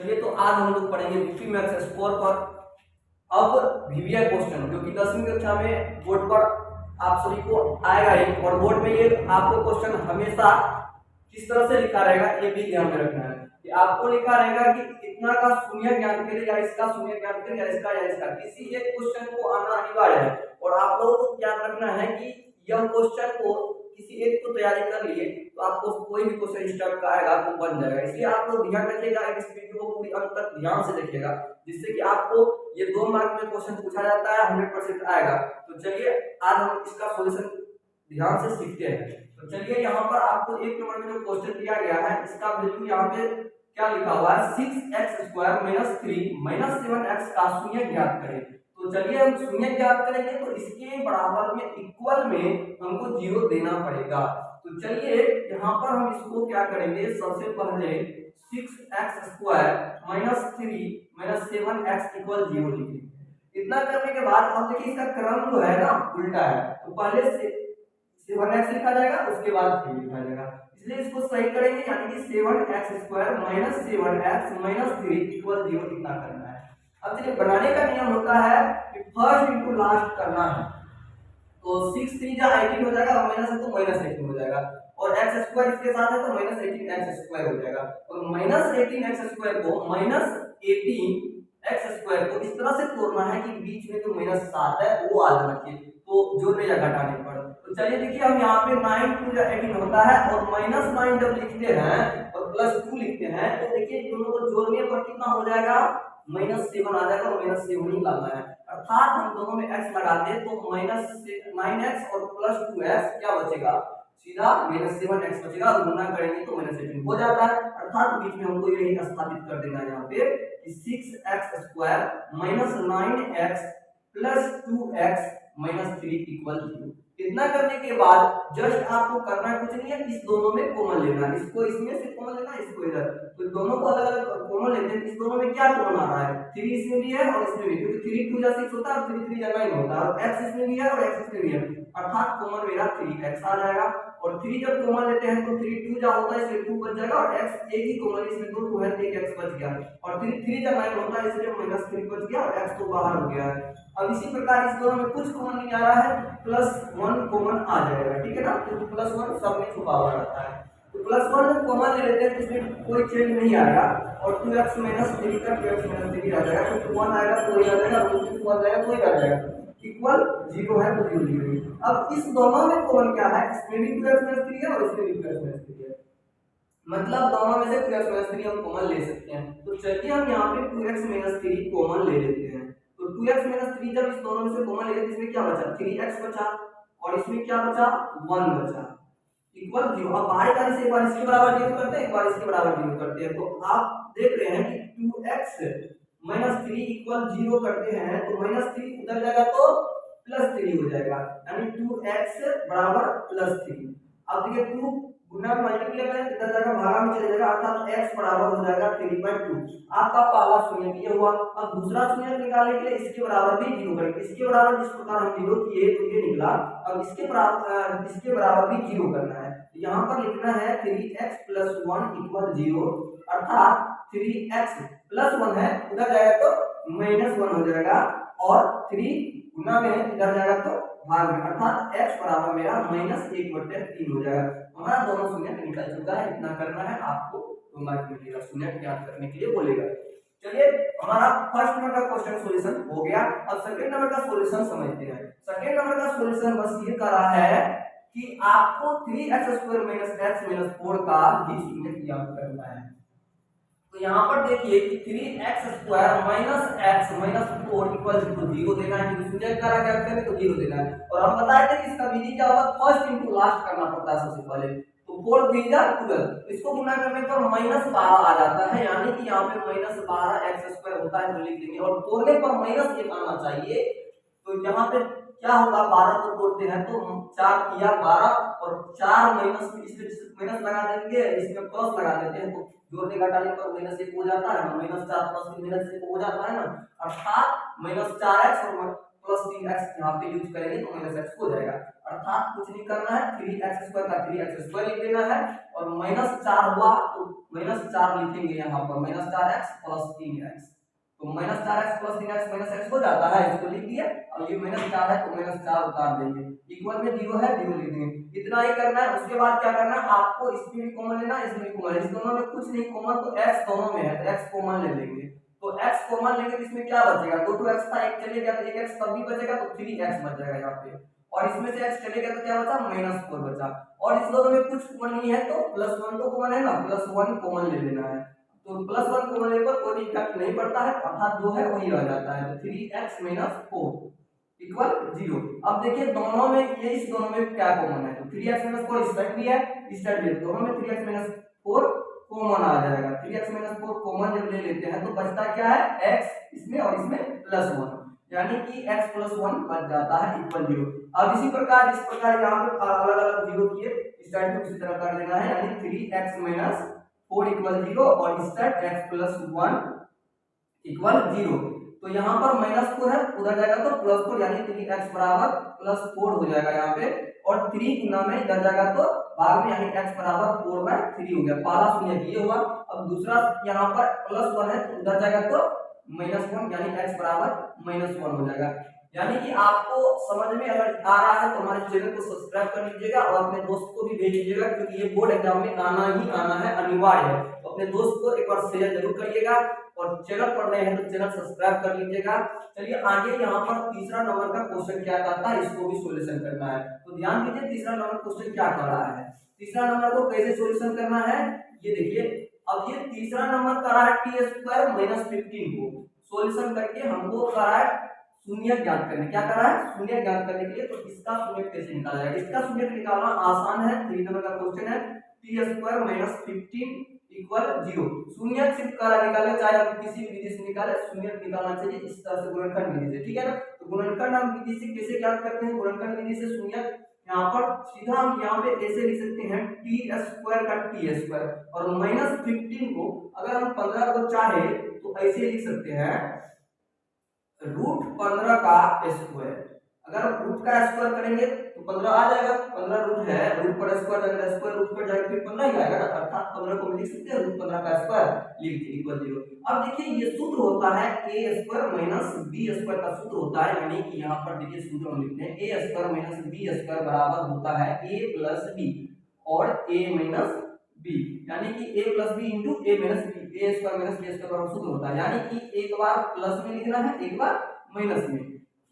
चलिए तो आज हम लोग पढ़ेंगे यूपी मैथ्स स्कोर पर। अब वीवीआई क्वेश्चन जो कि 10वीं कक्षा में बोर्ड पर आप सभी को आएगा ही, और बोर्ड में ये आपको क्वेश्चन हमेशा किस तरह से लिखा रहेगा ये भी ध्यान में रखना है कि आपको लिखा रहेगा कि इतना का शून्य ज्ञात करें या इसका शून्य ज्ञात करें या इसका किसी एक क्वेश्चन को आना अनिवार्य है। और आप लोगों को ध्यान रखना है कि यह क्वेश्चन को किसी एक को तैयारी कर लिए तो आपको कोई भी क्वेश्चन इस टाइप का आएगा तो बन जाएगा। इसलिए आप लोग ध्यान रखिएगा, इस वीडियो को पूरी अंत तक ध्यान से देखिएगा, जिससे कि आपको ये 2 मार्क में क्वेश्चन पूछा जाता है 100% आएगा। तो चलिए आज हम इसका सॉल्यूशन ध्यान से सीखते हैं। तो चलिए यहाँ पर आपको 1 नंबर में जो क्वेश्चन दिया गया है इसका वैल्यू यहाँ पे क्या लिखा हुआ है 6x² - 3 - 7x का शून्य ज्ञात करें। तो चलिए हम शून्य ज्ञात करेंगे तो इसके बराबर में इक्वल में हमको 0 देना पड़ेगा। तो चलिए यहाँ पर हम इसको क्या करेंगे, सबसे पहले 6x² - 3 - 7x = 0 लिखेंगे। इतना करने के बाद अब देखिए इसका क्रम जो है ना उल्टा है, तो पहले से 7x लिखा जाएगा उसके बाद 3 लिखा जाएगा, इसलिए इसको सही करेंगे, यानी कि 7x² - 7x - 3 = 0 इतना करना है। अब चलिए बनाने का नियम होता है कि फर्स्ट इनटू लास्ट करना है। तो 6 3 जा 18 हो जाएगा और माइनस है तो -18 हो जाएगा, और x² इसके साथ है तो -18x² हो जाएगा, और -18x² को -18x² को इस तरह से तोड़ना है कि बीच में जो -7 है वो आ जाना चाहिए, तो जोड़ने या घटाने पर। तो चलिए देखिए हम यहाँ पे 9 2 जा 18 होता है, और -9 जब लिखते हैं और +2 लिखते हैं तो देखिए दोनों को जोड़ने पर कितना हो जाएगा, -7 आ जाएगा, और -7 ही लाना है। अर्थात हम दोनों में x लगाते हैं तो -9x और +2x क्या बचेगा, सीधा -7x बचेगा, और गुना करेंगे तो -18 हो जाता है। अर्थात बीच में हमको यही स्थापित कर देना है यहाँ पे कि 6x² - 9x + 2x - 3 = 0। इतना करने के बाद जस्ट आपको करना कुछ नहीं है, इस दोनों में कॉमन लेना है, इसको इसमें से कॉमन लेना है, इसको इधर, तो दोनों को अलग अलग कॉमन लेते हैं। इस दोनों में क्या कॉमन आ रहा है, 3 इसमें भी है और इसमें भी, क्योंकि 3 2 जा 6 होता है और 3 3 जा 9 होता है, और x इसमें भी है और x इसमें भी है, अर्थात कॉमन मेरा 3x आ जाएगा। और 3 जब कॉमन लेते हैं तो 3 2 जा होता है इसलिए 2 बच जाएगा, और x एक ही कॉमन इसमें 2 2 है तो 1 x बच गया, और 3 3 जा 9 होता है इसलिए -3 बच गया और x तो बाहर हो गया है। अब इसी प्रकार इस दोनों में कुछ कॉमन नहीं आ रहा है, +1 कॉमन आ जाएगा, ठीक है ना, तो +1 सब में छुपा हुआ रहता है, तो +1 जब कॉमन ले लेते हैं तो इसमें कोई चेंज नहीं आएगा, और 2x - 3 का 2x - 3 आ जाएगा, तो 1 आएगा तो वही आ जाएगा, और 2 आ जाएगा तो वही आ जाएगा, इक्वल 0 है तो 0 0। अब इस दोनों में कॉमन क्या है, इसमें भी 2x - 3 है और इसमें भी 2x - 3 है, मतलब दोनों में से 2x - 3 हम कॉमन ले सकते हैं। तो चलिए हम यहाँ पे 2x - 3 कॉमन ले लेते हैं। तो 2x - 3 जब इस दोनों में से कॉमन ले लेते हैं, इसमें क्या बचा, 3x बचा, और इसमें क्या बचा, 1 बचा, इक्वल 0। अब बाहरी वाले से एक बार इसके बराबर 0 करते हैं, एक बार इसके बराबर 0 करते हैं, तो आप देख रहे हैं कि 2x - 3 = 0 करते हैं तो -3 उधर जाएगा तो +3 हो जाएगा, यानी 2x = +3। अब देखिए 2 गुना मल्टीप्लाई करें इधर जाएगा भागा में चले जाएगा, अर्थात x बराबर हो जाएगा 3/2। आपका पहला शून्य ये हुआ। अब दूसरा शून्य निकालने के लिए इसके बराबर भी 0 करेंगे, इसके बराबर जिस प्रकार हम 0 किए तो ये निकला, अब इसके बराबर भी 0 करना है। यहाँ पर लिखना है 3x + 1 = 0, अर्थात 3x + 1 है उधर जाएगा तो -1 हो जाएगा, और 3 गुना में इधर जाएगा तो भाग में, अर्थात x बराबर मेरा -1/3 हो जाएगा। हमारा दोनों शून्य निकल चुका है, इतना करना है आपको, तो मार्क मिलेगा, शून्य ज्ञात करने के लिए बोलेगा। चलिए हमारा फर्स्ट नंबर का क्वेश्चन सॉल्यूशन हो गया। अब सेकंड नंबर का सॉल्यूशन समझते हैं। सेकंड नंबर का सॉल्यूशन बस ये कर रहा है कि आपको 3x² - x - 4 का ही शून्य ज्ञात करना है। तो यहाँ पर देखिए कि 3x² - x - 4 = 0 देना है, क्योंकि शून्य का ज्ञात करें तो 0 देना है, और हम बताए थे कि इसका विधि क्या होगा, फर्स्ट इनटू लास्ट करना पड़ता है सबसे पहले। तो 4 3 जा 12, इसको गुना करने पर -12 आ जाता है, यानी कि यहाँ पे -12x² होता है तो लिख देंगे, और तोड़ने पर -1 आना चाहिए। तो यहाँ पे क्या होगा, 12 को तोड़ते हैं तो 4 किया 12, और 4 माइनस इसमें माइनस लगा देंगे, इसमें प्लस लगा देते हैं, तो जोड़ने घटाने पर -1 हो जाता है ना, -4 + -1 हो जाता है ना, अर्थात -4x और प्लस 3x यहाँ पे यूज करेंगे तो माइनस एक्स हो जाएगा। अर्थात कुछ नहीं करना है, 3x² का 3x² लिख देना है और -4 हुआ तो -4 लिखेंगे यहाँ पर, -4x प्लस 3x, तो -4x plus 3x minus x हो जाता है, इसको लिख दिया। और ये -4 है तो -4 उतार देंगे, इक्वल में 0 है 0 लिख देंगे। इतना ही करना है। उसके बाद क्या करना है, आपको इसमें भी कॉमन लेना है, इसमें भी कॉमन, इस दोनों में कुछ नहीं कॉमन तो x दोनों में है तो x कॉमन ले लेंगे। तो x कॉमन लेंगे तो इसमें क्या बचेगा, 2x था, एक चले गया तो 1x तब भी बचेगा तो 3x बच जाएगा यहाँ पे, और इसमें से x चले गया तो क्या बचा, -4 बचा। और इस दोनों में कुछ कॉमन नहीं है तो +1 तो कॉमन है ना, +1 कॉमन ले लेना है। तो +1 कॉमन लेने पर कोई इफेक्ट नहीं पड़ता है, अर्थात जो है वही रह जाता है। तो 3x - 4 इक्वल 0। अब देखिए दोनों में ये, इस दोनों में क्या कॉमन है, तो 3x - 4 इस साइड भी है इस साइड भी है, दोनों में 3x - 4 कॉमन आ जाएगा। 3x - 4 कॉमन जब ले लेते हैं तो बचता क्या है, x इसमें और इसमें +1, यानी कि x + 1 बच जाता है इक्वल 0। अब इसी प्रकार इस प्रकार यहाँ पे अलग अलग 0 किए, इस साइड भी उसी तरह कर लेना है, यानी 3x - 4 इक्वल 0 और इस साइड x + 1 इक्वल 0। तो यहाँ पर -4 है, उधर जाएगा तो +4, यानी 3x बराबर +4 हो जाएगा यहाँ पे, और 3 गुना में इधर जाएगा तो भाग में, यानी x बराबर 4/3 हो गया। पहला शून्य ये हुआ। अब दूसरा यहाँ पर +1 है तो उधर जाएगा तो -1, यानी x बराबर -1 हो जाएगा। यानी कि आपको समझ में अगर आ रहा है तो हमारे चैनल को सब्सक्राइब कर लीजिएगा और अपने दोस्त को भी भेज दीजिएगा, क्योंकि ये बोर्ड एग्जाम में आना ही आना है, अनिवार्य है। तो अपने दोस्त को एक बार शेयर जरूर करिएगा और चैनल पर नए हैं तो चैनल सब्सक्राइब कर लीजिएगा। चलिए आगे यहाँ पर तीसरा नंबर का क्वेश्चन क्या कहता है, इसको भी सोल्यूशन करना है। तो ध्यान दीजिए तीसरा नंबर क्वेश्चन क्या कर रहा है, तीसरा नंबर को कैसे सोल्यूशन करना है ये देखिए। अब ये तीसरा नंबर कर रहा है t² - 15 को सोल्यूशन करके हमको कर रहा है शून्य ज्ञात करने, क्या कर रहा है, शून्य ज्ञात करने के लिए। तो इसका शून्य कैसे निकाला जाएगा, इसका शून्य निकालना आसान है। 3 नंबर का क्वेश्चन है, t² - 15 इक्वल 0। शून्य सिर्फ करा निकाले, चाहे आप किसी भी विधि से निकाले, शून्य निकालना चाहिए इस तरह से, गुणनखंड विधि से, ठीक है ना। तो गुणनखंड विधि से कैसे ज्ञात करते हैं, गुणनखंड विधि से शून्य यहाँ पर सीधा हम यहाँ पे ऐसे लिख सकते हैं, t² का t² और -15 को अगर हम 15 को चाहे तो ऐसे लिख सकते हैं √15 का स्क्वायर। अगर रूट का स्क्वायर करेंगे तो 15 आ जाएगा, 15 रूट है, रूट पर स्क्वायर जाएगा, स्क्वायर रूट पर जाएगा, फिर 15 ही आएगा ना, अर्थात 15 को लिख सकते हैं √15 का स्क्वायर लिख दिए इक्वल 0। अब देखिए ये सूत्र होता है a² - b² का सूत्र होता है, यानी कि यहाँ पर देखिए सूत्र हम लिखते हैं a² - b² बराबर होता है a + b और a - b, यानी कि a + b * a - b, a² - b² का सूत्र होता है, यानी कि एक बार प्लस में लिखना है एक बार माइनस में।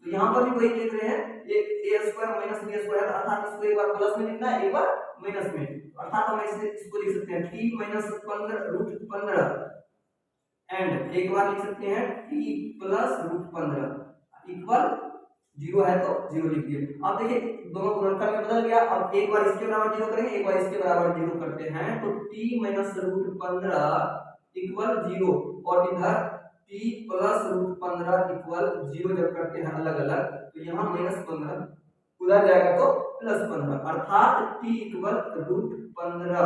तो यहाँ पर भी वही लिख रहे हैं, ये a² - b² है, अर्थात इसको एक बार प्लस में लिखना है एक बार माइनस में, अर्थात हम इसको लिख सकते हैं t - 15 √15 एंड एक बार लिख सकते हैं t + √15 इक्वल 0 है तो 0 लिख दिए। अब देखिए दोनों गुणनखंड में बदल गया। अब एक बार इसके बराबर 0 करेंगे, एक बार इसके बराबर 0 करते हैं, तो t - √15 इक्वल 0 और इधर t + √15 इक्वल 0 जब करते हैं अलग अलग, तो यहाँ -15 उधर जाएगा तो +15, अर्थात t इक्वल √15।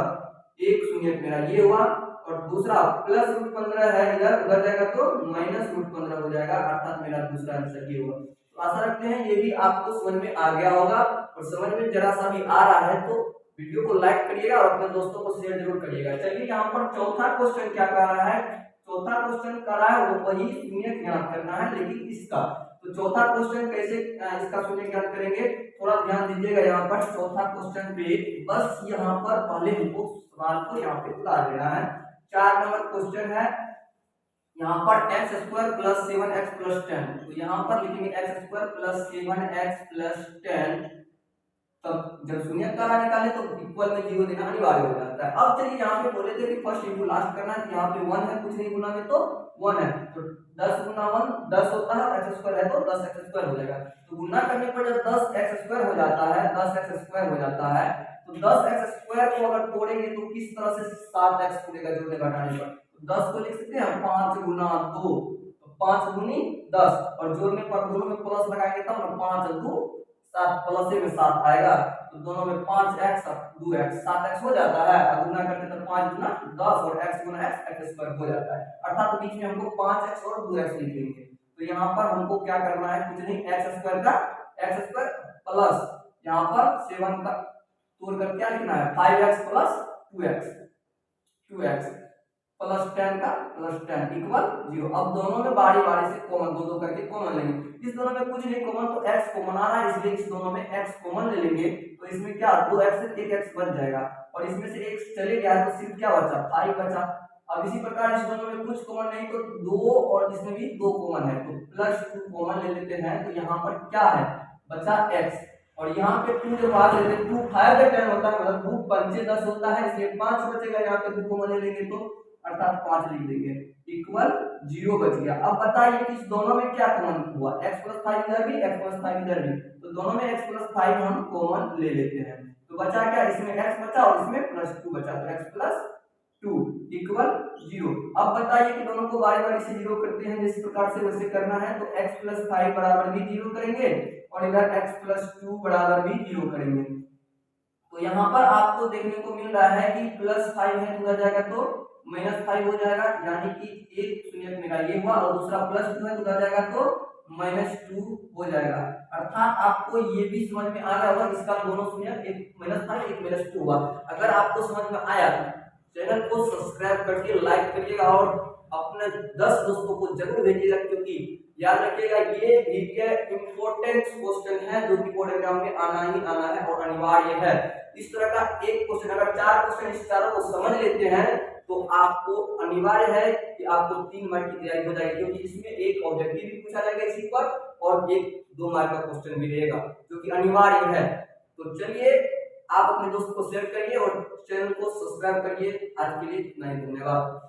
एक शून्य मेरा ये हुआ और दूसरा +√15 है, इधर उधर जाएगा तो -√15 हो जाएगा, अर्थात मेरा दूसरा आंसर ये हुआ। तो आशा रखते हैं ये भी आपको समझ में आ गया होगा, और समझ में जरा सा भी आ रहा है तो वीडियो को लाइक करिएगा और अपने दोस्तों को शेयर जरूर करिएगा। चलिए यहाँ पर चौथा क्वेश्चन क्या कर रहा है, चौथा क्वेश्चन कर रहा है वो वही शून्य ज्ञात करना है, लेकिन इसका। तो चौथा क्वेश्चन कैसे इसका शून्य ज्ञात करेंगे, थोड़ा ध्यान दीजिएगा। यहाँ पर चौथा क्वेश्चन पे बस यहाँ पर पहले हमको सवाल को यहाँ पे उतार देना है। 4 नंबर क्वेश्चन है, यहाँ पर x² + 7x + 10, तो यहाँ पर लिखेंगे x² + 7x + 10, तब जब शून्य का निकाले तो इक्वल में 0 देना अनिवार्य हो जाता है। अब चलिए यहाँ पे बोले थे कि फर्स्ट इंटू लास्ट करना है, यहाँ पे 1 है, कुछ नहीं गुना में तो 1 है, तो 10 × 1 10 होता है, x² है तो 10x² हो जाएगा। तो गुना करने पर जब 10x² हो जाता है, 10x² हो जाता है, तो 10x² को अगर तोड़ेंगे तो किस तरह से 7x पूरेगा जोड़ने घटाने पर, तो 10 को लिख सकते हैं 5 × 2, तो 5 × 10 और जोड़ने पर दोनों में प्लस लगाएंगे तब ना, 5 × 2 7 प्लस में 7 आएगा, तो दोनों में 5x 2x 7x हो जाता है, और गुना करते तो 5 × 10 और x × x x² हो जाता है, अर्थात बीच में हमको 5x और 2x लिखेंगे। तो यहाँ पर हमको क्या करना है, कुछ नहीं, एक्स स्क्वायर का एक्स स्क्वायर प्लस यहाँ पर 7 का तोड़ कर क्या लिखना है 5x प्लस 2x प्लस 10 का प्लस 10 इक्वल 0। अब दोनों में बारी बारी से कॉमन दो दो करके कॉमन लेंगे। इस दोनों में कुछ नहीं कॉमन, तो x कॉमन आ रहा है इसलिए इस दोनों में x कॉमन ले लेंगे। तो इसमें क्या 2x से 1x बच जाएगा और इसमें से x चले गया तो सिर्फ क्या बचा 5 बचा। अब इसी प्रकार इस दोनों में कुछ कॉमन नहीं तो 2 और इसमें भी 2 कॉमन है तो प्लस 2 कॉमन ले लेते हैं। तो यहाँ पर क्या है बचा x और यहाँ पे 2 के बाद लेते हैं 2 5 का 10 होता है, मतलब 2 5 10 होता है इसलिए 5 बचेगा। यहाँ पे 2 कॉमन ले लेंगे तो अर्थात 5 लिख देंगे इक्वल 0 बच गया। अब बताइए कि इस दोनों में क्या कॉमन हुआ, x प्लस 5 इधर भी x प्लस 5 इधर भी, तो दोनों में x प्लस 5 हम कॉमन ले लेते हैं। तो बचा क्या, इसमें x बचा और इसमें प्लस 2 बचा, तो x प्लस 2 इक्वल 0। अब बताइए कि दोनों को बारी बारी से 0 करते हैं, जिस प्रकार से वैसे करना है। तो x प्लस 5 बराबर भी 0 करेंगे और इधर x प्लस 2 बराबर भी 0 करेंगे। तो यहाँ पर आपको देखने को मिल रहा है कि प्लस 5 है तो उधर जाएगा तो माइनस 5 हो जाएगा, यानी कि एक शून्य मेरा ये हुआ और दूसरा प्लस 2 है तो उधर जाएगा तो माइनस 2 हो जाएगा। अर्थात आपको ये भी समझ में आ गया होगा, इसका दोनों शून्य एक माइनस 5 एक माइनस 2 हुआ। अगर आपको समझ में आया चैनल को सब्सक्राइब करके लाइक करिएगा और अपने 10 दोस्तों को जरूर भेजिएगा, क्योंकि याद रखिएगा ये इंपॉर्टेंट क्वेश्चन है जो कि बोर्ड एग्जाम में आना ही आना है और अनिवार्य है। इस तरह का एक क्वेश्चन, अगर 4 क्वेश्चन इस चारों को समझ लेते हैं तो आपको अनिवार्य है कि आपको 3 मार्क की तैयारी हो जाएगी, क्योंकि इसमें एक ऑब्जेक्टिव भी पूछा जाएगा इसी पर और एक 2 मार्क का क्वेश्चन भी रहेगा जो कि अनिवार्य है। तो चलिए आप अपने दोस्त को शेयर करिए और चैनल को सब्सक्राइब करिए। आज के लिए इतना ही, धन्यवाद।